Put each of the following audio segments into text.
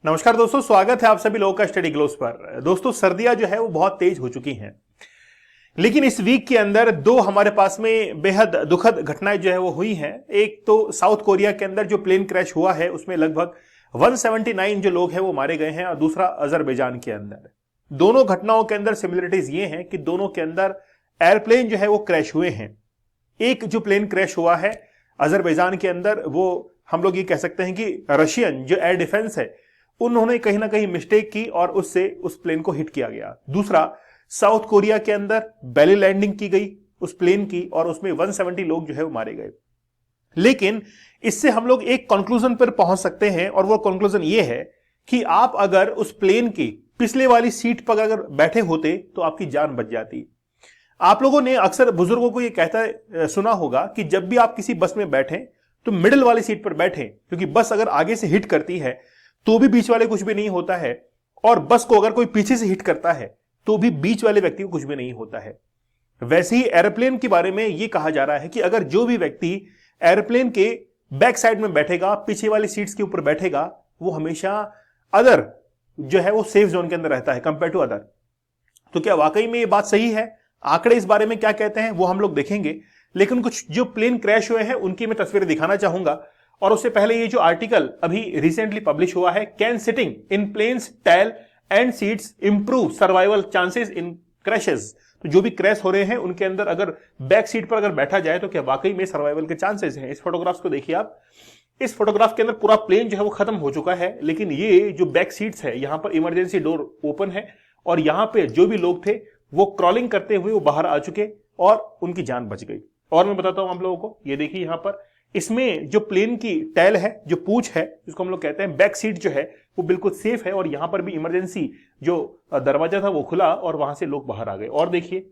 नमस्कार दोस्तों, स्वागत है आप सभी लोगों का स्टडी ग्लोस पर। दोस्तों, सर्दियां जो है वो बहुत तेज हो चुकी हैं, लेकिन इस वीक के अंदर दो हमारे पास में बेहद दुखद घटनाएं जो है वो हुई हैं। एक तो साउथ कोरिया के अंदर जो प्लेन क्रैश हुआ है उसमें लगभग 179 जो लोग हैं वो मारे गए हैं, और दूसरा अजरबैजान के अंदर। दोनों घटनाओं के अंदर सिमिलरिटीज ये हैं कि दोनों के अंदर एयरप्लेन जो है वो क्रैश हुए हैं। एक जो प्लेन क्रैश हुआ है अजरबैजान के अंदर, वो हम लोग ये कह सकते हैं कि रशियन जो एयर डिफेंस है उन्होंने कहीं ना कहीं मिस्टेक की और उससे उस प्लेन को हिट किया गया। दूसरा, साउथ कोरिया के अंदर बेली लैंडिंग की गई उस प्लेन की और उसमें 170 लोग जो है वो मारे गए। लेकिन इससे हम लोग एक कंक्लूजन पर पहुंच सकते हैं, और वो कंक्लूजन ये है कि आप अगर उस प्लेन की पिछले वाली सीट पर अगर बैठे होते तो आपकी जान बच जाती। आप लोगों ने अक्सर बुजुर्गों को यह कहता सुना होगा कि जब भी आप किसी बस में बैठें तो मिडिल वाली सीट पर बैठें, क्योंकि बस अगर आगे से हिट करती है तो भी बीच वाले कुछ भी नहीं होता है, और बस को अगर कोई पीछे से हिट करता है तो भी बीच वाले व्यक्ति को कुछ भी नहीं होता है। वैसे ही एरोप्लेन के बारे में यह कहा जा रहा है कि अगर जो भी व्यक्ति एरोप्लेन के बैक साइड में बैठेगा, पीछे वाली सीट्स के ऊपर बैठेगा, वो हमेशा अदर जो है वो सेफ जोन के अंदर रहता है कंपेयर टू अदर। तो क्या वाकई में ये बात सही है? आंकड़े इस बारे में क्या कहते हैं वो हम लोग देखेंगे, लेकिन कुछ जो प्लेन क्रैश हुए हैं उनकी मैं तस्वीरें दिखाना चाहूंगा। और उससे पहले ये जो आर्टिकल अभी रिसेंटली पब्लिश हुआ है, can sitting in planes tail and seats improve survival chances in crashes. तो जो भी क्रैश हो रहे हैं उनके अंदर अगर बैक सीट पर अगर बैठा जाए तो क्या वाकई में सर्वाइवल के चांसेस हैं? इस फोटोग्राफ्स को देखिए आप। इस फोटोग्राफ के अंदर पूरा प्लेन जो है वो खत्म हो चुका है, लेकिन ये जो बैक सीट्स है यहां पर इमरजेंसी डोर ओपन है और यहां पे जो भी लोग थे वो क्रॉलिंग करते हुए वो बाहर आ चुके और उनकी जान बच गई। और मैं बताता हूं आप लोगों को, ये देखिए यहां पर इसमें जो प्लेन की टेल है, जो पूंछ है, जिसको हम लोग कहते हैं बैक सीट, जो है वो बिल्कुल सेफ है। और यहां पर भी इमरजेंसी जो दरवाजा था वो खुला और वहां से लोग बाहर आ गए। और देखिए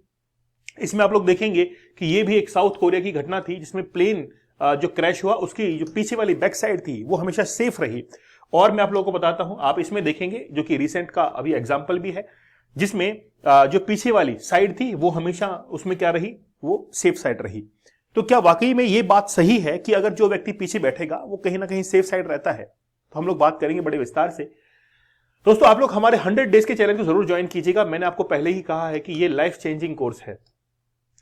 इसमें आप लोग देखेंगे कि ये भी एक साउथ कोरिया की घटना थी, जिसमें प्लेन जो क्रैश हुआ उसकी जो पीछे वाली बैक साइड थी वो हमेशा सेफ रही। और मैं आप लोगों को बताता हूं, आप इसमें देखेंगे जो कि रिसेंट का अभी एग्जाम्पल भी है, जिसमें जो पीछे वाली साइड थी वो हमेशा उसमें क्या रही, वो सेफ साइड रही। तो क्या वाकई में ये बात सही है कि अगर जो व्यक्ति पीछे बैठेगा वो कहीं ना कहीं सेफ साइड रहता है? तो हम लोग बात करेंगे बड़े विस्तार से। दोस्तों, आप लोग हमारे 100 डेज के चैलेंज को जरूर ज्वाइन कीजिएगा। मैंने आपको पहले ही कहा है कि ये लाइफ चेंजिंग कोर्स है।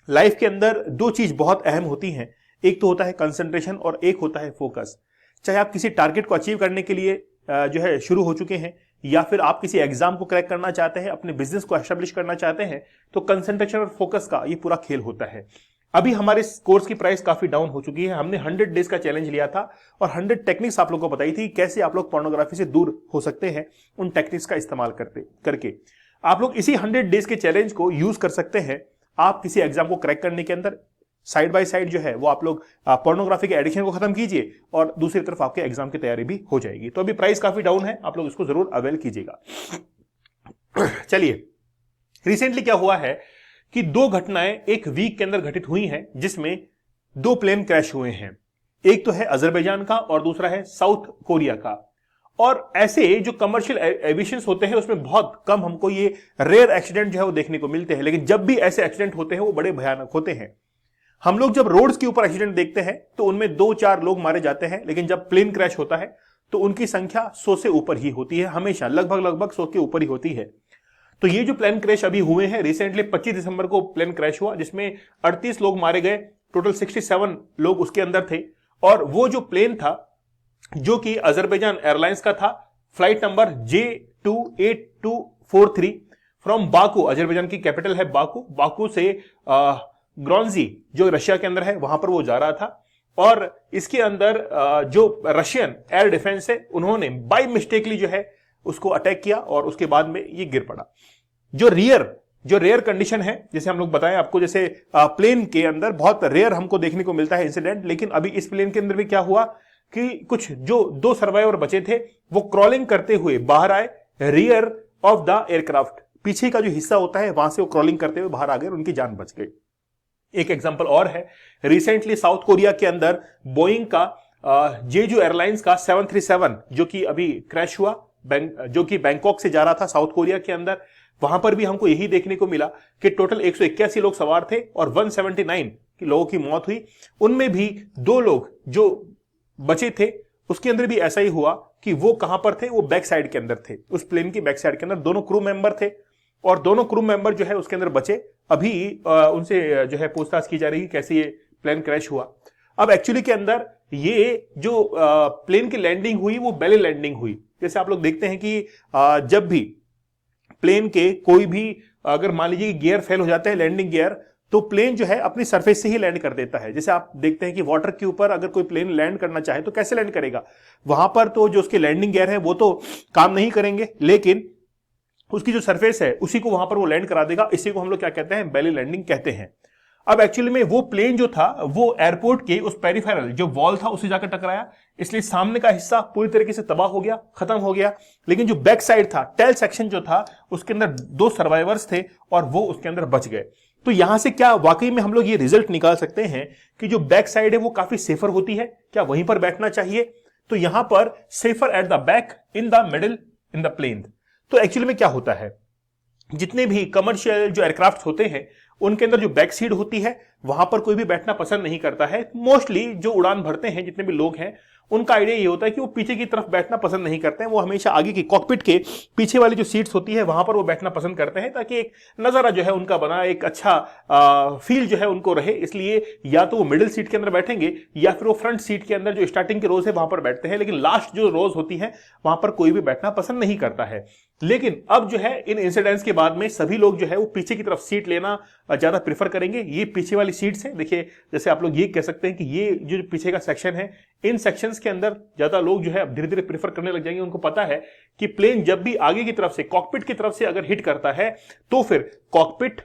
लाइफ के अंदर दो चीज बहुत अहम होती हैं, एक तो होता है कंसंट्रेशन और एक होता है फोकस। चाहे आप किसी टारगेट को अचीव करने के लिए जो है शुरू हो चुके हैं, या फिर आप किसी एग्जाम को क्रैक करना चाहते हैं, अपने बिजनेस को एस्टेब्लिश करना चाहते हैं, तो कंसंट्रेशन और फोकस का ये पूरा खेल होता है। अभी हमारे इस कोर्स की प्राइस काफी डाउन हो चुकी है। हमने 100 डेज का चैलेंज लिया था और 100 टेक्निक्स आप लोगों को बताई थी कैसे आप लोग पोर्नोग्राफी से दूर हो सकते हैं उन टेक्निक्स का इस्तेमाल करके। आप लोग इसी 100 डेज के चैलेंज को यूज कर सकते हैं। आप किसी एग्जाम को क्रैक करने के अंदर साइड बाय साइड जो है वो आप लोग पोर्नोग्राफी के एडिक्शन को खत्म कीजिए और दूसरी तरफ आपके एग्जाम की तैयारी भी हो जाएगी। तो अभी प्राइस काफी डाउन है, आप लोग इसको जरूर अवेल कीजिएगा। चलिए, रिसेंटली क्या हुआ है कि दो घटनाएं एक वीक के अंदर घटित हुई हैं, जिसमें दो प्लेन क्रैश हुए हैं। एक तो है अजरबैजान का और दूसरा है साउथ कोरिया का। और ऐसे जो कमर्शियल एविएशंस होते हैं उसमें बहुत कम हमको ये रेयर एक्सीडेंट जो है वो देखने को मिलते हैं, लेकिन जब भी ऐसे एक्सीडेंट होते हैं वो बड़े भयानक होते हैं। हम लोग जब रोड्स के ऊपर एक्सीडेंट देखते हैं तो उनमें 2-4 लोग मारे जाते हैं, लेकिन जब प्लेन क्रैश होता है तो उनकी संख्या 100 से ऊपर ही होती है, हमेशा लगभग 100 के ऊपर ही होती है। तो ये जो प्लेन क्रैश अभी हुए हैं, रिसेंटली 25 दिसंबर को प्लेन क्रैश हुआ, जिसमें 38 लोग मारे गए, टोटल 67 लोग उसके अंदर थे। और वो जो प्लेन था जो कि अजरबैजान एयरलाइंस का था, flight number J28243 from Baku, Azerbaijan की कैपिटल है बाकू, बाकू से ग्रोनजी जो रशिया के अंदर है वहां पर वो जा रहा था। और इसके अंदर जो रशियन एयर डिफेंस है उन्होंने बाय मिस्टेकली जो है उसको अटैक किया और उसके बाद में ये गिर पड़ा। जो रेयर कंडीशन है, जैसे हम लोग बताएं आपको, जैसे प्लेन के अंदर बहुत रेयर हमको देखने को मिलता है इंसिडेंट, लेकिन अभी इस प्लेन के अंदर भी क्या हुआ कि कुछ जो 2 सर्वाइवर बचे थे वो क्रॉलिंग करते हुए बाहर आए रियर ऑफ द एयरक्राफ्ट। पीछे का जो हिस्सा होता है वहां से वो क्रॉलिंग करते हुए बाहर आ गए और उनकी जान बच गई। एक एग्जांपल और है, रिसेंटली साउथ कोरिया के अंदर बोइंग का जेजू एयरलाइंस का 737 जो कि अभी क्रैश हुआ, जो कि बैंकॉक से जा रहा था साउथ कोरिया के अंदर, वहां पर भी हमको यही देखने को मिला कि टोटल 181 लोग सवार थे और 179 लोगों की मौत हुई। उनमें भी 2 लोग जो बचे थे उसके अंदर भी ऐसा ही हुआ कि वो कहां पर थे, वो बैक साइड के अंदर थे, उस प्लेन की बैक साइड के अंदर दोनों क्रू मेंबर थे और दोनों क्रू मेंबर जो है उसके अंदर बचे। अभी उनसे जो है पूछताछ की जा रही है कैसे ये प्लेन क्रैश हुआ। अब एक्चुअली के अंदर ये जो प्लेन की लैंडिंग हुई वो बेली लैंडिंग हुई। जैसे आप लोग देखते हैं कि जब भी प्लेन के कोई भी अगर मान लीजिए गियर फेल हो जाता है, लैंडिंग गियर, तो प्लेन जो है अपनी सरफेस से ही लैंड कर देता है। जैसे आप देखते हैं कि वाटर के ऊपर अगर कोई प्लेन लैंड करना चाहे तो कैसे लैंड करेगा, वहां पर तो जो उसके लैंडिंग गियर है वो तो काम नहीं करेंगे, लेकिन उसकी जो सरफेस है उसी को वहां पर वो लैंड करा देगा। इसी को हम लोग क्या कहते हैं, बेली लैंडिंग कहते हैं। अब एक्चुअली में वो प्लेन जो था वो एयरपोर्ट के उस पेरिफेरल जो वॉल था उससे जाकर टकराया, इसलिए सामने का हिस्सा पूरी तरीके से तबाह हो गया, खत्म हो गया। लेकिन जो बैक साइड था, टेल सेक्शन जो था, उसके अंदर 2 सर्वाइवर्स थे और वो उसके अंदर बच गए। तो यहां से क्या वाकई में हम लोग ये रिजल्ट निकाल सकते हैं कि जो बैक साइड है वो काफी सेफर होती है, क्या वहीं पर बैठना चाहिए? तो यहां पर safer at the back, in the middle, in the plane. तो एक्चुअली में क्या होता है, जितने भी कमर्शियल जो एयरक्राफ्ट होते हैं उनके अंदर जो बैक सीट होती है वहां पर कोई भी बैठना पसंद नहीं करता है। मोस्टली जो उड़ान भरते हैं जितने भी लोग हैं उनका आइडिया ये होता है कि वो पीछे की तरफ बैठना पसंद नहीं करते हैं, वो हमेशा आगे की कॉकपिट के पीछे वाली जो सीट्स होती है वहां पर वो बैठना पसंद करते हैं, ताकि एक नजारा जो है उनका बना, एक अच्छा फील जो है उनको रहे। इसलिए या तो वो मिडिल सीट के अंदर बैठेंगे या फिर वो फ्रंट सीट के अंदर जो स्टार्टिंग के रोज है वहां पर बैठते हैं, लेकिन लास्ट जो रोज होती है वहां पर कोई भी बैठना पसंद नहीं करता है। लेकिन अब जो है इन इंसिडेंट्स के बाद में सभी लोग जो है वो पीछे की तरफ सीट लेना ज्यादा प्रेफर करेंगे। ये पीछे वाली सीट्स हैं, देखिए जैसे आप लोग ये कह सकते हैं कि ये जो पीछे का सेक्शन है, इन सेक्शंस के अंदर ज्यादा लोग जो है अब धीरे धीरे प्रेफर करने लग जाएंगे। उनको पता है कि प्लेन जब भी आगे की तरफ से, कॉकपिट की तरफ से अगर हिट करता है तो फिर कॉकपिट,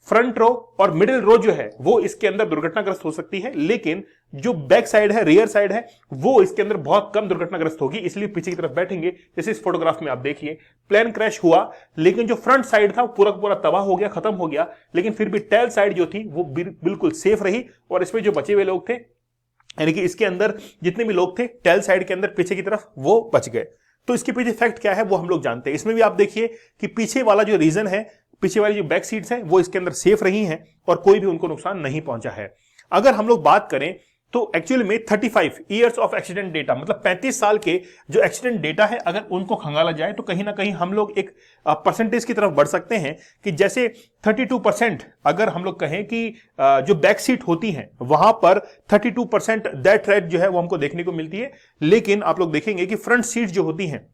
फ्रंट रो और मिडिल रो जो है वो इसके अंदर दुर्घटनाग्रस्त हो सकती है, लेकिन जो बैक साइड है, रियर साइड है, वो इसके अंदर बहुत कम दुर्घटनाग्रस्त होगी, इसलिए पीछे की तरफ बैठेंगे। जैसे इस फोटोग्राफ में आप देखिए, प्लेन क्रैश हुआ लेकिन जो फ्रंट साइड था पूरा पूरा तबाह हो गया, खत्म हो गया, लेकिन फिर भी टेल साइड जो थी वो बिल्कुल सेफ रही और इसमें जो बचे हुए लोग थे, यानी कि इसके अंदर जितने भी लोग थे टेल साइड के अंदर पीछे की तरफ, वो बच गए। तो इसके पीछे फैक्ट क्या है वो हम लोग जानते हैं। इसमें भी आप देखिए कि पीछे वाला जो रीजन है, पीछे वाली जो बैक सीट्स हैं वो इसके अंदर सेफ रही हैं और कोई भी उनको नुकसान नहीं पहुंचा है। अगर हम लोग बात करें तो एक्चुअली में 35 ईयर्स ऑफ एक्सीडेंट डेटा, मतलब 35 साल के जो एक्सीडेंट डेटा है, अगर उनको खंगाला जाए तो कहीं ना कहीं हम लोग एक परसेंटेज की तरफ बढ़ सकते हैं कि जैसे 32% अगर हम लोग कहें कि जो बैक सीट होती हैं वहां पर 32% डेथ रेट जो है वो हमको देखने को मिलती है, लेकिन आप लोग देखेंगे कि फ्रंट सीट जो होती हैं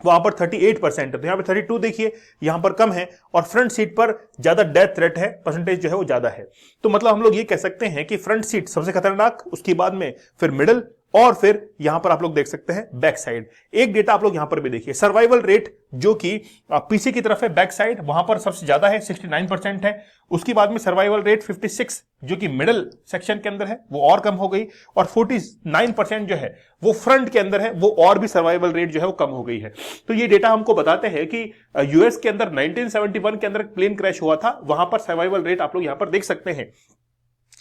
वहां पर 38% है, तो यहां पर 32 देखिए, यहां पर कम है और फ्रंट सीट पर ज्यादा डेथ रेट है, परसेंटेज जो है वो ज्यादा है। तो मतलब हम लोग ये कह सकते हैं कि फ्रंट सीट सबसे खतरनाक, उसके बाद में फिर मिडिल और फिर यहां पर आप लोग देख सकते हैं बैक साइड। एक डेटा आप लोग यहां पर भी देखिए, सर्वाइवल रेट जो कि पीछे की तरफ है बैक साइड, वहां पर सबसे ज्यादा है, 69% है। उसके बाद में सर्वाइवल रेट 56 जो कि मिडिल सेक्शन के अंदर है वो और कम हो गई, और 49% जो है वो फ्रंट के अंदर है, वो और भी सर्वाइवल रेट जो है वो कम हो गई है। तो ये डेटा हमको बताते हैं कि यूएस के अंदर 1971 के अंदर प्लेन क्रैश हुआ था, वहां पर सर्वाइवल रेट आप लोग यहां पर देख सकते हैं।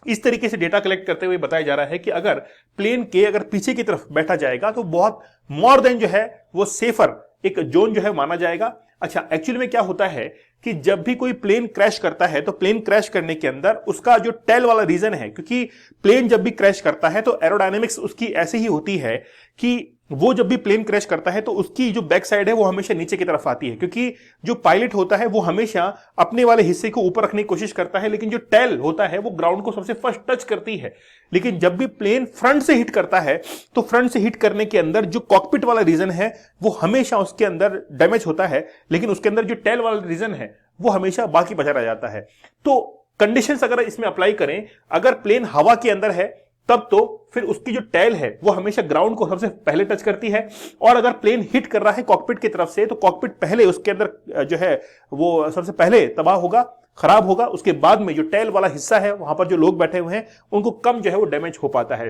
इस तरीके से डेटा कलेक्ट करते हुए बताया जा रहा है कि अगर प्लेन के अगर पीछे की तरफ बैठा जाएगा तो बहुत मोर देन जो है वो सेफर एक जोन जो है माना जाएगा। अच्छा, एक्चुअली में क्या होता है कि जब भी कोई प्लेन क्रैश करता है तो प्लेन क्रैश करने के अंदर उसका जो टेल वाला रीजन है, क्योंकि प्लेन जब भी क्रैश करता है तो एरोडायनेमिक्स उसकी ऐसी ही होती है कि वो जब भी प्लेन क्रैश करता है तो उसकी जो बैक साइड है वो हमेशा नीचे की तरफ आती है, क्योंकि जो पायलट होता है वो हमेशा अपने वाले हिस्से को ऊपर रखने की कोशिश करता है, लेकिन जो टेल होता है वो ग्राउंड को सबसे फर्स्ट टच करती है। लेकिन जब भी प्लेन फ्रंट से हिट करता है तो फ्रंट से हिट करने के अंदर जो कॉकपिट वाला रीजन है वो हमेशा उसके अंदर डैमेज होता है, लेकिन उसके अंदर जो टेल वाला रीजन है वो हमेशा बाकी बचा रह जाता है। तो कंडीशंस अगर इसमें अप्लाई करें, अगर प्लेन हवा के अंदर है तब तो फिर उसकी जो टेल है वो हमेशा ग्राउंड को सबसे पहले टच करती है, और अगर प्लेन हिट कर रहा है कॉकपिट की तरफ से तो कॉकपिट पहले उसके अंदर जो है वो सबसे पहले तबाह होगा, खराब होगा। उसके बाद में जो टेल वाला हिस्सा है वहां पर जो लोग बैठे हुए हैं उनको कम जो है वो डैमेज हो पाता है।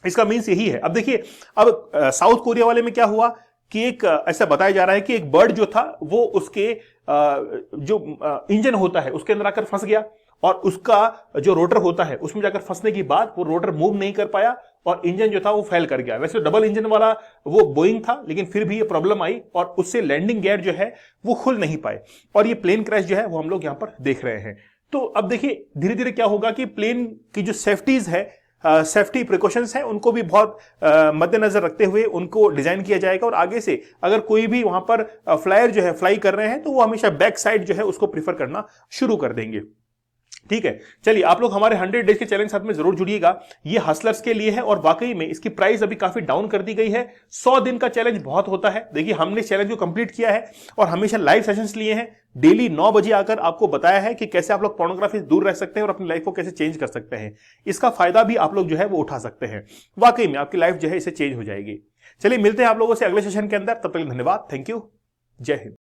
इसका मीन्स यही है। अब देखिए, अब साउथ कोरिया वाले में क्या हुआ कि एक ऐसा बताया जा रहा है कि एक बर्ड जो था वो उसके जो इंजन होता है उसके अंदर आकर फंस गया, और उसका जो रोटर होता है उसमें जाकर फंसने के बाद वो रोटर मूव नहीं कर पाया और इंजन जो था वो फेल कर गया। वैसे डबल इंजन वाला वो बोइंग था, लेकिन फिर भी ये प्रॉब्लम आई और उससे लैंडिंग गियर जो है वो खुल नहीं पाए, और ये प्लेन क्रैश जो है वो हम लोग यहां पर देख रहे हैं। तो अब देखिए धीरे धीरे क्या होगा कि प्लेन की जो सेफ्टीज है सेफ्टी प्रिकॉशंस हैं उनको भी बहुत मद्देनजर रखते हुए उनको डिजाइन किया जाएगा। और आगे से अगर कोई भी वहां पर फ्लायर जो है फ्लाई कर रहे हैं तो वो हमेशा बैक साइड जो है उसको प्रीफर करना शुरू कर देंगे। ठीक है, चलिए आप लोग हमारे 100 डेज के चैलेंज साथ में जरूर जुड़िएगा। ये हसलर्स के लिए है और वाकई में इसकी प्राइस अभी काफी डाउन कर दी गई है। 100 दिन का चैलेंज बहुत होता है। देखिए हमने चैलेंज को कंप्लीट किया है और हमेशा लाइव सेशंस लिए हैं। डेली 9 बजे आकर आपको बताया है कि कैसे आप लोग पोर्नोग्राफी से दूर रह सकते हैं और अपनी लाइफ को कैसे चेंज कर सकते हैं। इसका फायदा भी आप लोग जो है वो उठा सकते हैं। वाकई में आपकी लाइफ जो है इससे चेंज हो जाएगी। चलिए मिलते हैं आप लोगों से अगले सेशन के अंदर। तब तक धन्यवाद। Thank you. जय हिंद।